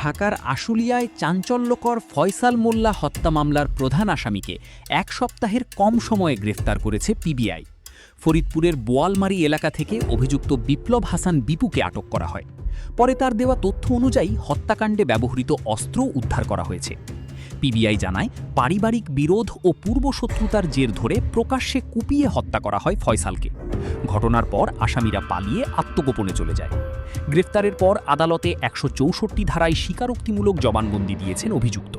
ঢাকার আশুলিয়ায় চাঞ্চল্যকর ফয়সাল মোল্লা হত্যা মামলার প্রধান আসামিকে ১ সপ্তাহের কম সময়ে গ্রেফতার করেছে পিবিআই। ফরিদপুরের বোয়ালমারী এলাকা থেকে অভিযুক্ত বিপ্লব হাসান বিপুকে আটক করা হয়। পরে তার দেওয়া তথ্য অনুযায়ী হত্যাকাণ্ডে ব্যবহৃত অস্ত্র উদ্ধার করা হয়েছে। পিবিআই জানায়, পারিবারিক বিরোধ ও পূর্বশত্রুতার জের ধরে প্রকাশ্যে কুপিয়ে হত্যা করা হয় ফয়সালকে। ঘটনার পর আসামিরা পালিয়ে আত্মগোপনে চলে যায়। গ্রেফতারের পর আদালতে ১৬৪ ধারায় স্বীকারোক্তিমূলক জবানবন্দি দিয়েছেন অভিযুক্ত।